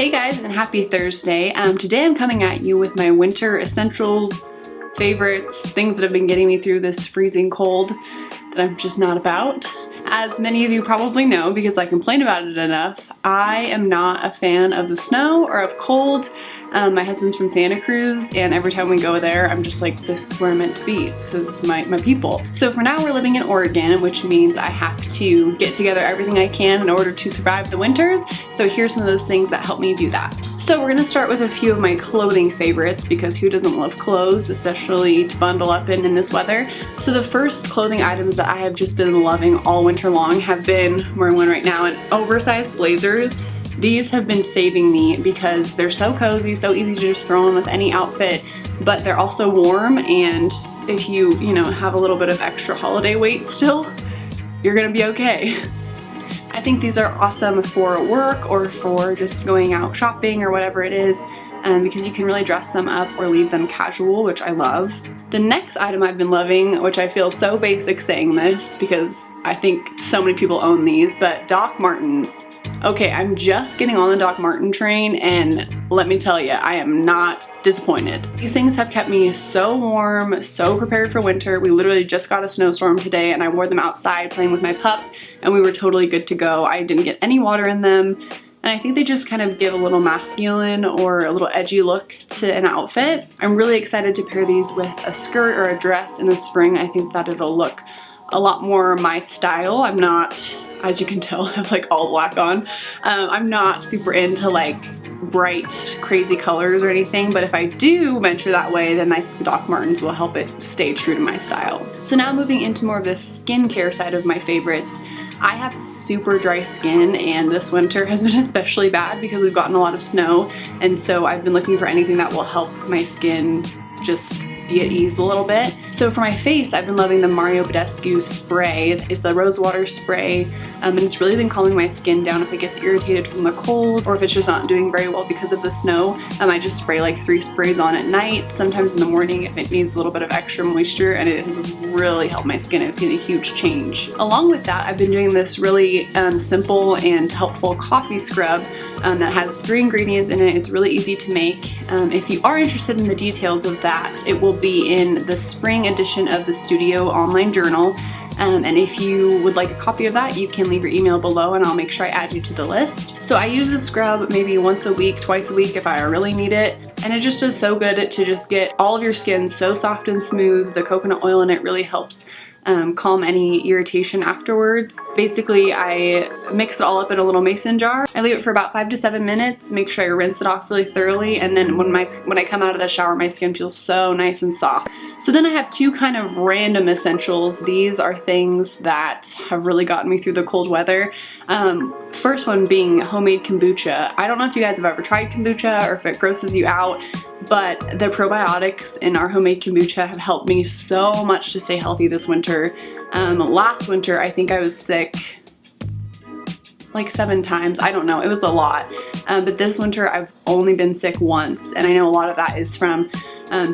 Hey guys, and happy Thursday. Today I'm coming at you with my winter essentials, favorites, things that have been getting me through this freezing cold that I'm just not about. As many of you probably know, because I complain about it enough, I am not a fan of the snow or of cold. My husband's from Santa Cruz, and every time we go there, I'm just like, this is where I'm meant to be. This is my people. So for now, we're living in Oregon, which means I have to get together everything I can in order to survive the winters. So here's some of those things that help me do that. So we're gonna start with a few of my clothing favorites, because who doesn't love clothes, especially to bundle up in this weather. So the first clothing items that I have just been loving all winter long have been, I'm wearing one right now, an Oversized Blazers. These have been saving me because they're so cozy, so easy to just throw on with any outfit, but they're also warm, and if you have a little bit of extra holiday weight still, you're gonna be okay. I think these are awesome for work or for just going out shopping or whatever it is, because you can really dress them up or leave them casual, which I love. The next item I've been loving, which I feel so basic saying this because I think so many people own these, but Doc Martens. Okay, I'm just getting on the Doc Marten train, and let me tell you, I am not disappointed. These things have kept me so warm, so prepared for winter. We literally just got a snowstorm today, and I wore them outside playing with my pup, and we were totally good to go. I didn't get any water in them, and I think they just kind of give a little masculine or a little edgy look to an outfit. I'm really excited to pair these with a skirt or a dress in the spring. I think that it'll look a lot more my style. I'm not, as you can tell, I have like all black on. I'm not super into like bright, crazy colors or anything, but if I do venture that way, then I think Doc Martens will help it stay true to my style. So now moving into more of the skincare side of my favorites. I have super dry skin, and this winter has been especially bad because we've gotten a lot of snow, and so I've been looking for anything that will help my skin just be at ease a little bit. So for my face, I've been loving the Mario Badescu spray. It's a rose water spray, and it's really been calming my skin down if it gets irritated from the cold or if it's just not doing very well because of the snow. I just spray like 3 sprays on at night, sometimes in the morning if it needs a little bit of extra moisture, and it has really helped my skin. I've seen a huge change. Along with that, I've been doing this really simple and helpful coffee scrub that has 3 ingredients in it. It's really easy to make. If you are interested in the details of that, it will be in the spring edition of the Studio online journal. And if you would like a copy of that, you can leave your email below and I'll make sure I add you to the list. So I use the scrub maybe once a week, twice a week if I really need it. And it just does so good to just get all of your skin so soft and smooth. The coconut oil in it really helps calm any irritation afterwards. Basically, I mix it all up in a little mason jar. I leave it for about 5 to 7 minutes, make sure I rinse it off really thoroughly, and then when I come out of the shower, my skin feels so nice and soft. So then I have 2 kind of random essentials. These are things that have really gotten me through the cold weather. First one being homemade kombucha. I don't know if you guys have ever tried kombucha or if it grosses you out, but the probiotics in our homemade kombucha have helped me so much to stay healthy this winter. Last winter, I think I was sick like 7 times. I don't know, it was a lot. But this winter, I've only been sick once, and I know a lot of that is from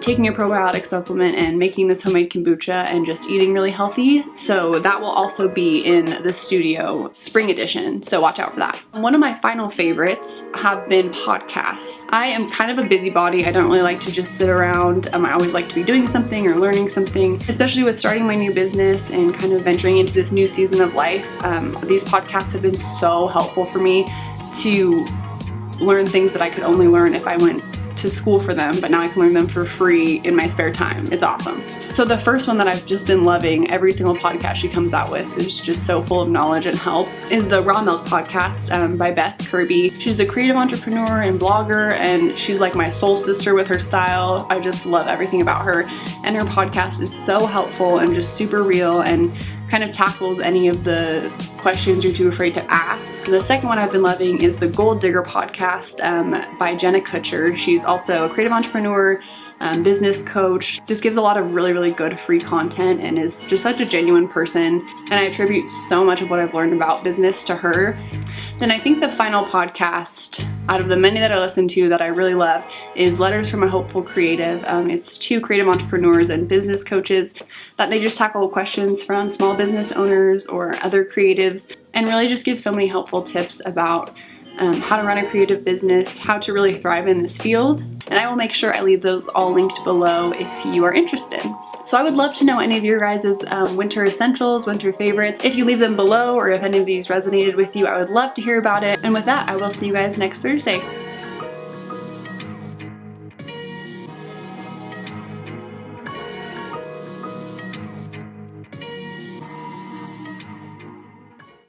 taking a probiotic supplement and making this homemade kombucha and just eating really healthy. So that will also be in the Studio spring edition, so watch out for that. One of my final favorites have been podcasts. I am kind of a busybody. I don't really like to just sit around. I always like to be doing something or learning something, especially with starting my new business and kind of venturing into this new season of life. These podcasts have been so helpful for me to learn things that I could only learn if I went to school for them, but now I can learn them for free in my spare time. It's awesome. So the first one that I've just been loving, every single podcast she comes out with is just so full of knowledge and help, is the Raw Milk podcast by Beth Kirby. She's a creative entrepreneur and blogger, and she's like my soul sister with her style. I just love everything about her, and her podcast is so helpful and just super real and kind of tackles any of the questions you're too afraid to ask. The second one I've been loving is the Gold Digger podcast by Jenna Kutcher. She's also a creative entrepreneur, business coach, just gives a lot of really, really good free content and is just such a genuine person. And I attribute so much of what I've learned about business to her. Then I think the final podcast out of the many that I listen to that I really love is Letters from a Hopeful Creative. It's 2 creative entrepreneurs and business coaches that they just tackle questions from small business owners or other creatives and really just give so many helpful tips about how to run a creative business, how to really thrive in this field. And I will make sure I leave those all linked below if you are interested. So I would love to know any of your guys' winter essentials, winter favorites. If you leave them below or if any of these resonated with you, I would love to hear about it. And with that, I will see you guys next Thursday.